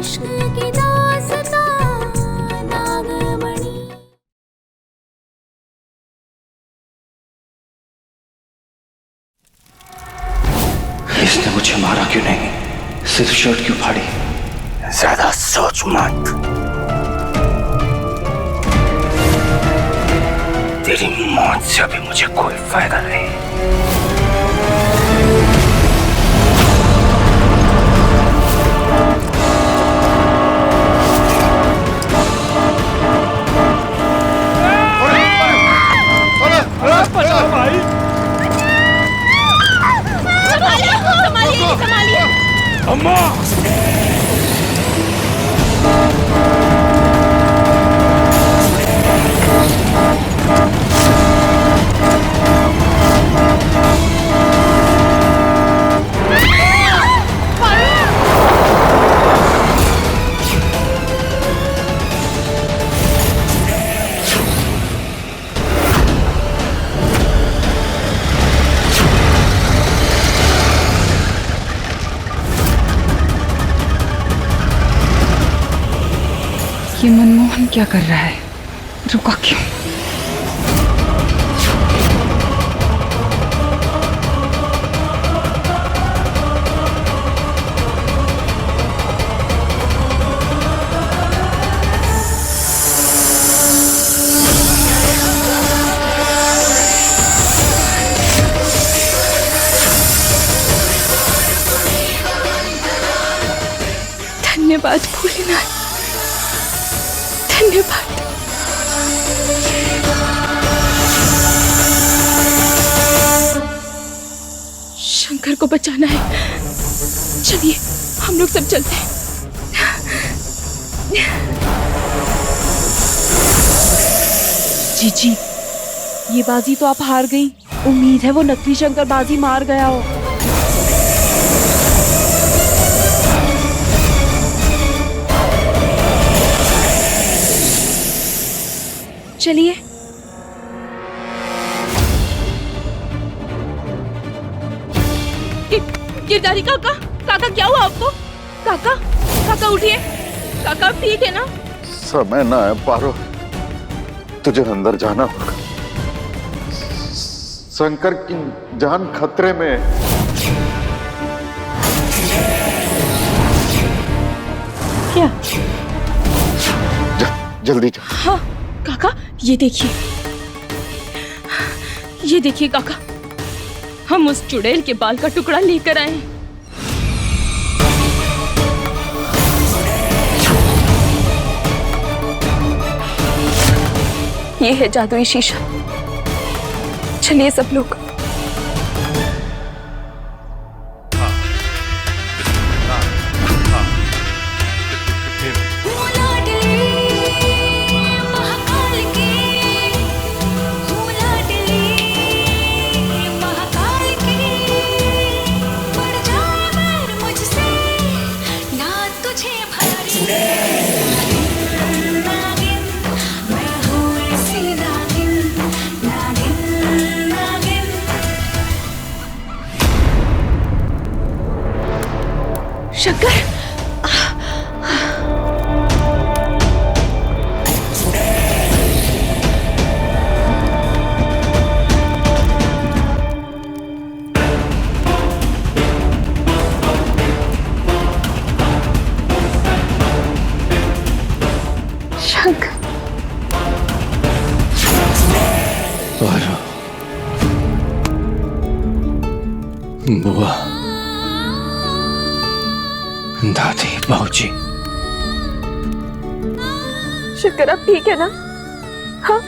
इश्क की दास्तां नागमणि। इसने मुझे मारा क्यों नहीं, सिर्फ शर्ट क्यों फाड़ी? ज्यादा सोच मत, तेरी मौत से अभी मुझे कोई फायदा नहीं। संभालिए अम्मा! ये मनमोहन क्या कर रहा है? रुका क्यों? धन्यवाद भोलेनाथ, धन्यवाद। शंकर को बचाना है। चलिए हम लोग सब चलते हैं। जीजी, ये बाजी तो आप हार गई। उम्मीद है वो नकली शंकर बाजी मार गया हो। चलिए। गिरधारी काका, काका क्या हुआ आपको? काका, काका उठिए। काका ठीक है ना? समय ना है पारो, तुझे अंदर जाना होगा। शंकर की जान खतरे में। क्या? जल्दी जा। हाँ काका, ये देखिए, ये देखिए काका, हम उस चुड़ैल के बाल का टुकड़ा लेकर आए हैं। ये है जादुई शीशा। चलिए सब लोग। शंकर, शंकर, बुआ, दादी, बाबूजी, शंकर आप ठीक है ना? हाँ।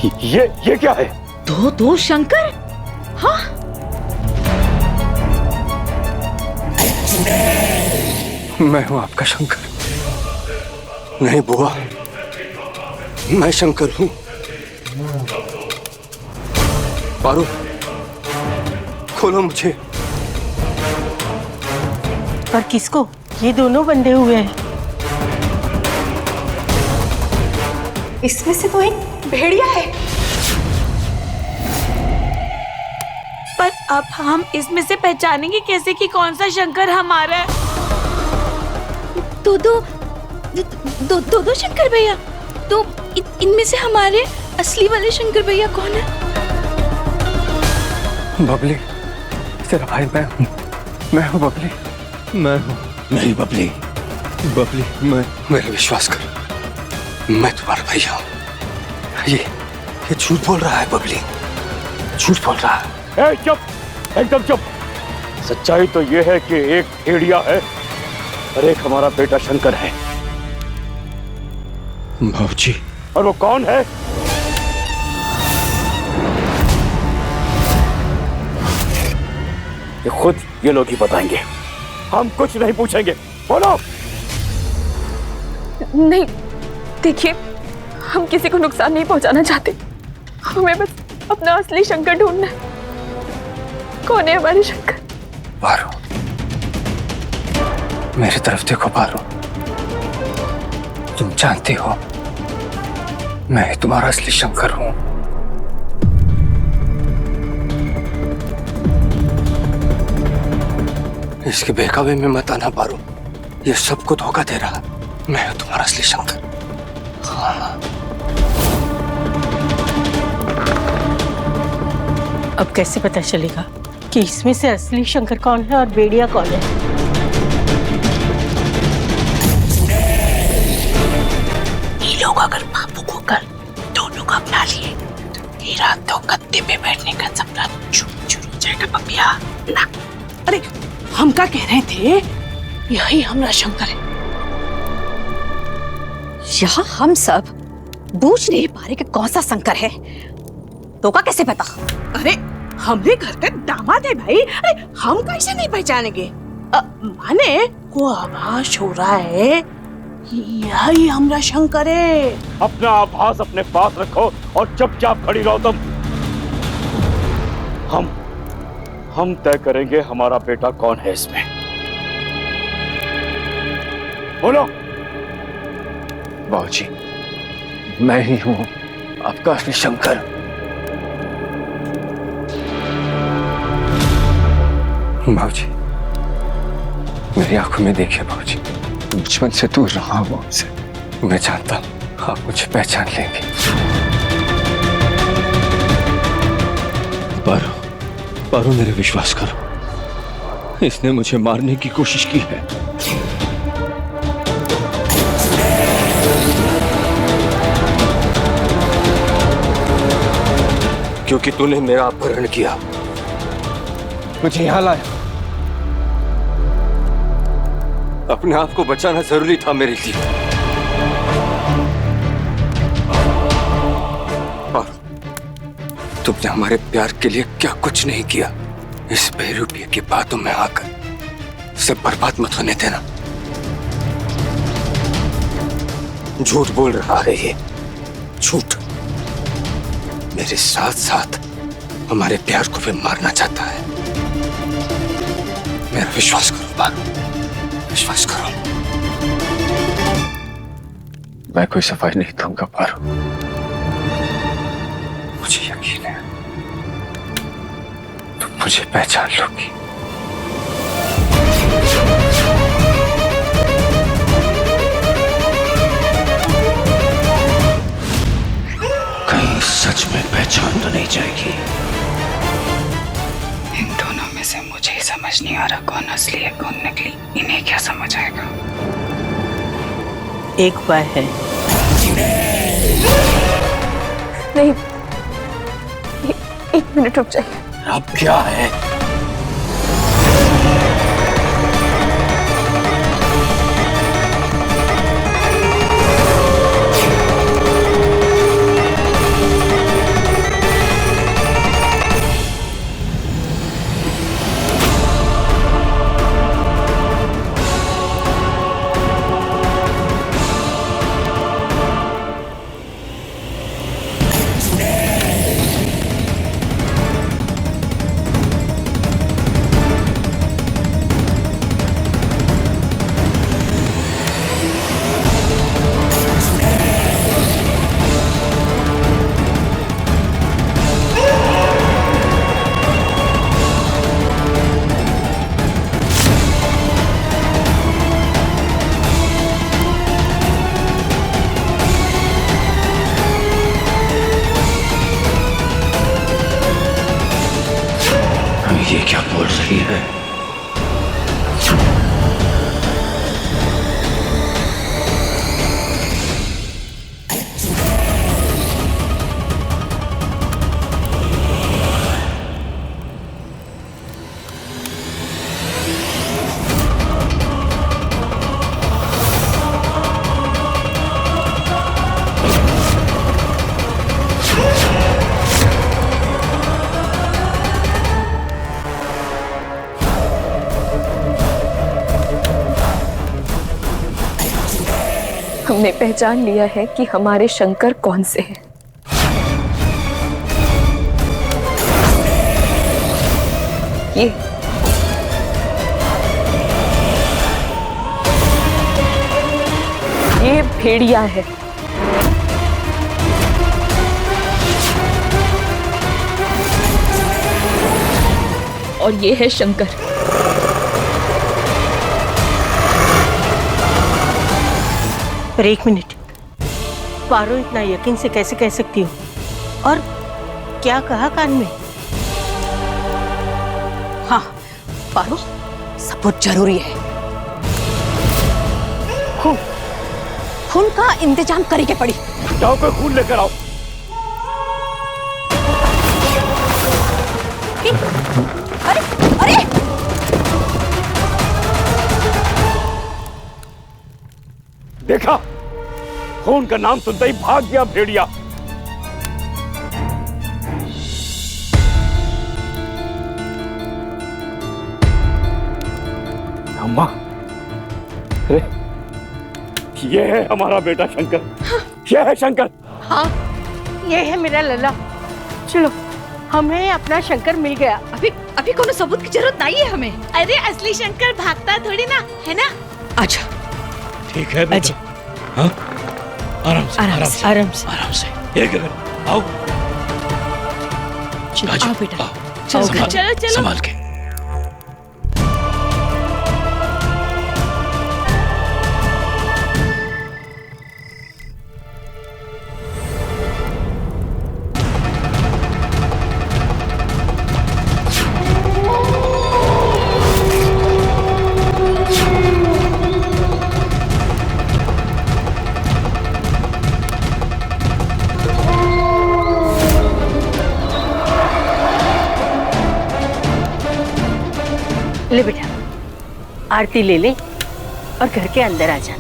ये क्या है? दो शंकर? हाँ, मैं हूं आपका शंकर। नहीं बुआ, मैं शंकर हूं। पारो, खोलो मुझे। पर किसको? ये दोनों बंधे हुए हैं। इसमें से तो एक भेड़िया है। पर अब हम इसमें से पहचानेंगे कैसे कि कौन सा शंकर हमारा है? दो शंकर भैया। तो इनमें से हमारे असली वाले शंकर भैया कौन है? बबली, तेरा भाई मैं हूं बबली, मैं हूं। नहीं बबली, बबली, मेरे विश्वास कर, मैं तुम्हारा भैया हूं। ये झूठ बोल रहा है बबली, झूठ बोल रहा है। चुप, एकदम चुप। सच्चाई तो ये है कि एक भेड़िया है और एक हमारा बेटा शंकर है। भाऊजी, और वो कौन है? ये खुद ये लोग ही बताएंगे, हम कुछ नहीं पूछेंगे। बोलो। नहीं, देखिए, हम किसी को नुकसान नहीं पहुंचाना चाहते। हमें बस अपना असली शंकर ढूंढना है। कौन है हमारे शंकर? पारो, मेरी तरफ देखो पारो। तुम जानती हो मैं तुम्हारा असली शंकर हूं। इसके बहकावे में मत आना पारो, ये सबको धोखा दे रहा। मैं हूं तुम्हारा असली शंकर। हाँ। अब कैसे पता चलेगा कि इसमें से असली शंकर कौन है और भेड़िया कौन है? ये लोग अगर बापू को कल दोनों को अपना लिए तो तेरा तो गद्दे पे बैठने का सपना चूर हो जाएगा पपिया ना। अरे हम क्या कह रहे थे, यही हमारा शंकर है। यहाँ हम सब बूझ नहीं पा रहे कि कौन सा शंकर है, तो का कैसे पता? अरे हमरे घर का दामाद है भाई, अरे हम कैसे नहीं पहचानेंगे? माने को आभास हो रहा है यही हमारा शंकर है। अपना आभास अपने पास रखो और चुपचाप खड़ी रहो तुम। हम तय करेंगे हमारा बेटा कौन है इसमें। बोलो। बाबूजी, मैं ही हूं आपका असली शंकर। बाबूजी, मेरी आंखों में देखिए बाबूजी, बचपन से दूर रहा हूं आपसे। मैं जानता हूं आप मुझे पहचान लेंगे। पारो, मेरे विश्वास करो, इसने मुझे मारने की कोशिश की है। क्योंकि तूने मेरा अपहरण किया, मुझे यहां लाया। अपने आप को बचाना जरूरी था मेरे लिए। और तुमने हमारे प्यार के लिए क्या कुछ नहीं किया। इस बेरूपिये की बातों में आकर सब बर्बाद मत होने देना। झूठ बोल रहा है ये, झूठ। मेरे साथ साथ हमारे प्यार को भी मारना चाहता है। मेरा विश्वास करो पारो, विश्वास करो। मैं कोई सफाई नहीं दूंगा पारो, मुझे यकीन है तुम मुझे पहचान लोगी। कहीं सच में पहचान तो नहीं जाएगी। इन दोनों में से मुझे ही समझ नहीं आ रहा कौन असली है कौन नकली। इन्हें क्या समझ आएगा? एक उपाय है। नहीं, एक मिनट रुक जाइए। अब क्या है? क्या बोल रही है? हमने पहचान लिया है कि हमारे शंकर कौन से हैं। ये भेड़िया है। और ये है शंकर। पर एक मिनट, पारो इतना यकीन से कैसे कह सकती हो? और क्या कहा कान में? हाँ पारो, सबूत जरूरी है। खून का इंतजाम करे के पड़ी। जाओ कोई खून लेकर आओ। अरे अरे देखा, खून का नाम सुनते ही भाग गया भेड़िया। अम्मा, अरे ये है हमारा बेटा शंकर। ये है शंकर। हाँ, ये है मेरा लल्ला। चलो, हमें अपना शंकर मिल गया। अभी कोनो सबूत की जरूरत नहीं है हमें। अरे असली शंकर भागता थोड़ी ना है ना। अच्छा ठीक है बेटा। हाँ? आराम से आराम से आराम से। आराम से। एक आओ। आओ बेटा। चलो चलो। संभाल के। ले बेटा, आरती ले ले और घर के अंदर आ जा।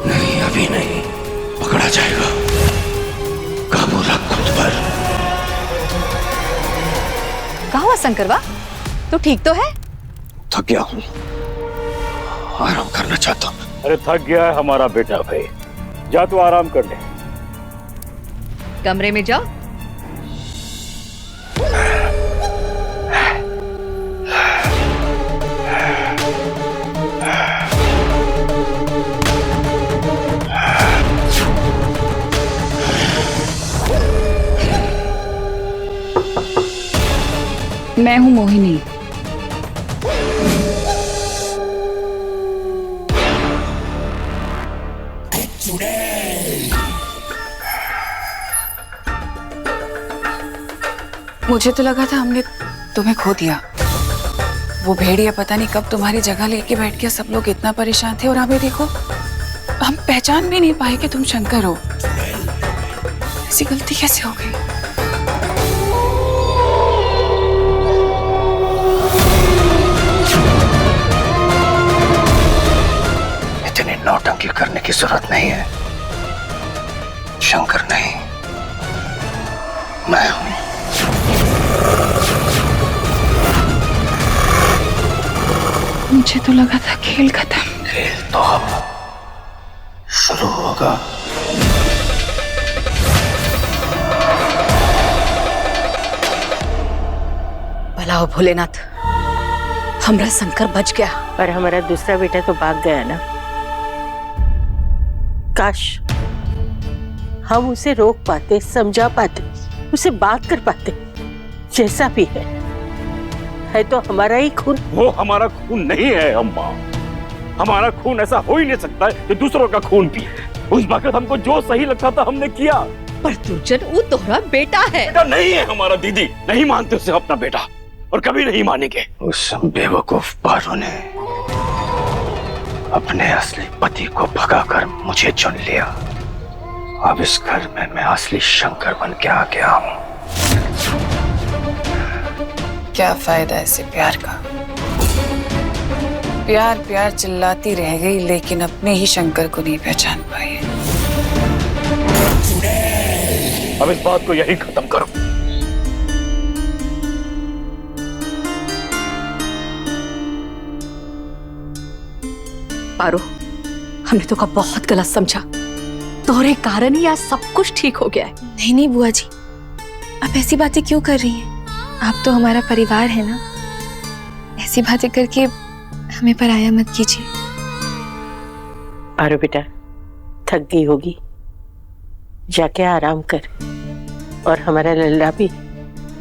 नहीं अभी नहीं, पकड़ा जाएगा। काबू रख खुद पर। कहाँ हुआ शंकरवा? तू ठीक तो है? थक गया हूँ, आराम करना चाहता हूँ। अरे थक गया है हमारा बेटा भाई। जा तू आराम कर ले। कमरे में जाओ। मैं हूं मोहिनी। मुझे तो लगा था हमने तुम्हें खो दिया। वो भेड़िया पता नहीं कब तुम्हारी जगह लेके बैठ गया। सब लोग इतना परेशान थे और अभी देखो, हम पहचान भी नहीं पाए कि तुम शंकर हो। ऐसी गलती कैसे हो गई? इतनी नौटंकी करने की जरूरत नहीं है। शंकर नहीं, मैं हूं। मुझे तो लगा था खेल खत्म। खेल तो अब शुरू होगा। भला हो भोलेनाथ, हमारा शंकर बच गया। पर हमारा दूसरा बेटा तो भाग गया ना। काश हम उसे रोक पाते, समझा पाते, उसे बात कर पाते। जैसा भी है तो हमारा ही खून। वो हमारा खून नहीं है अम्मा। हमारा खून ऐसा हो ही नहीं सकता है कि दूसरों का खून पिए। उस वक्त हमको जो सही लगता था हमने किया। पर दुर्जन वो तोहरा बेटा है। बेटा नहीं है हमारा दीदी, नहीं मानते उसे अपना बेटा और कभी नहीं मानेंगे। उस बेवकूफ पारो ने अपने असली पति को भगाकर मुझे चुन लिया। अब इस घर में मैं असली शंकर बन के आ गया हूँ। क्या फायदा ऐसे प्यार का? प्यार प्यार चिल्लाती रह गई लेकिन अपने ही शंकर को नहीं पहचान पाई। अब इस बात को यही खत्म करो। पारो, हमने तो का बहुत गलत समझा। तोरे कारण ही आज सब कुछ ठीक हो गया है। नहीं नहीं बुआ जी, आप ऐसी बातें क्यों कर रही हैं? आप तो हमारा परिवार है ना। ऐसी बातें करके हमें पराया मत कीजिए। पारो बेटा, थक गई होगी, जाके आराम कर। और हमारा लल्ला भी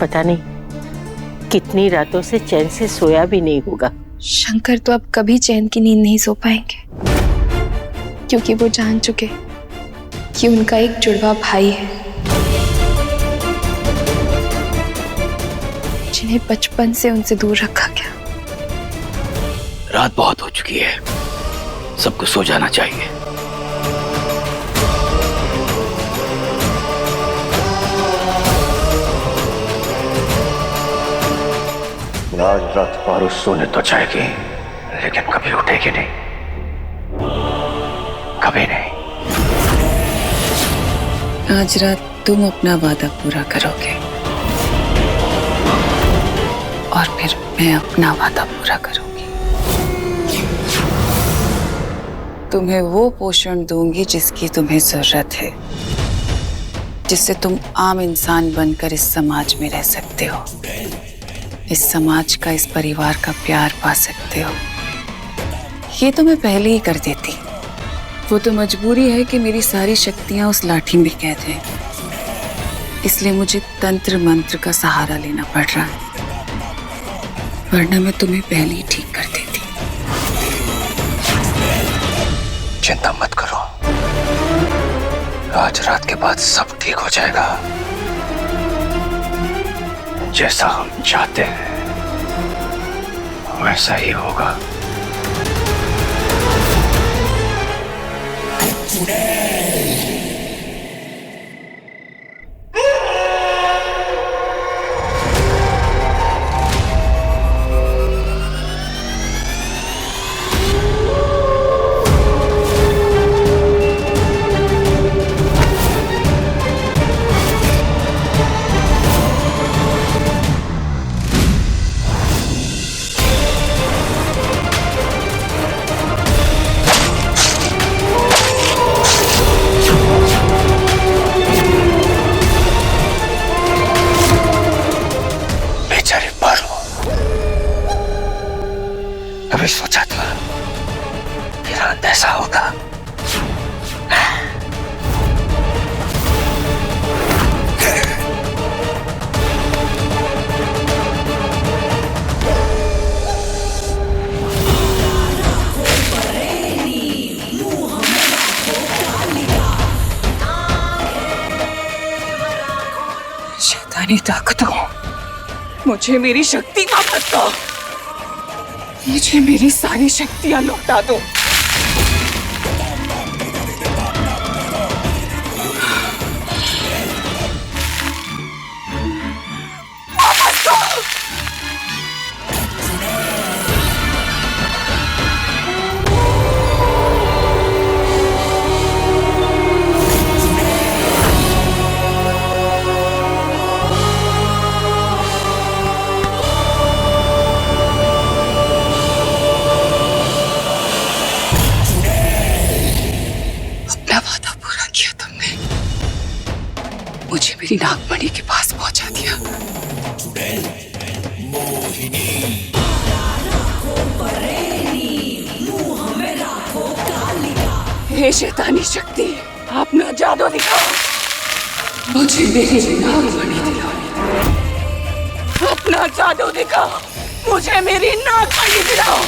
पता नहीं कितनी रातों से चैन से सोया भी नहीं होगा। शंकर तो अब कभी चैन की नींद नहीं सो पाएंगे, क्योंकि वो जान चुके कि उनका एक जुड़वा भाई है जिन्हें बचपन से उनसे दूर रखा गया। रात बहुत हो चुकी है, सबको सो जाना चाहिए। आज रात पारो सोने तो जाएगी लेकिन कभी उठेगी नहीं, कभी नहीं। आज रात तुम अपना वादा पूरा करोगे और फिर मैं अपना वादा पूरा करूंगी। तुम्हें वो पोषण दूंगी जिसकी तुम्हें जरूरत है, जिससे तुम आम इंसान बनकर इस समाज में रह सकते हो, इस समाज का, इस परिवार का प्यार पा सकते हो। ये तो मैं पहले ही कर देती, वो तो मजबूरी है कि मेरी सारी शक्तियां उस लाठी में कैद हैं, इसलिए मुझे तंत्र मंत्र का सहारा लेना पड़ रहा है, वरना मैं तुम्हें पहले ही ठीक कर देती। चिंता मत करो, आज रात के बाद सब ठीक हो जाएगा। जैसा हम चाहते हैं वैसा ही होगा। कभी सोचा था कि रात ऐसा होगा? शैतानी ताकतों, मुझे मेरी शक्ति वापस दो, मुझे मेरी सारी शक्तियां लौटा दो। वापस दो। मुझे मेरी नागमणि के पास पहुंचा दिया। हे शैतानी शक्ति, अपना जादू दिखाओ, मुझे मेरी नागमणि दिलाओ। अपना जादू दिखाओ, मुझे मेरी नागमणि दिलाओ।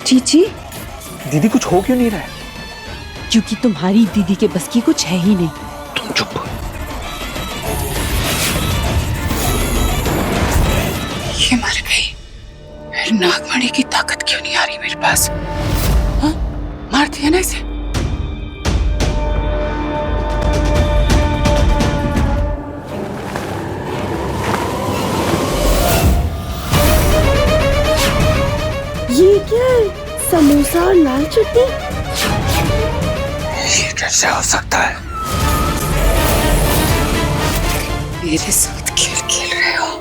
चीची, दीदी कुछ हो क्यों नहीं रहा है? क्योंकि तुम्हारी दीदी के बस की कुछ है ही नहीं। तुम चुप। ये मर गई, फिर नागमणि की ताकत क्यों नहीं आ रही मेरे पास? हाँ? मार दिया ना इसे। ये क्या है? समोसा और लाल चटनी? ये कैसे हो सकता है? मेरे साथ खेल खेल रहे हो।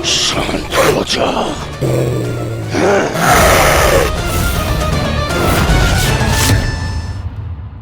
शांत हो जा।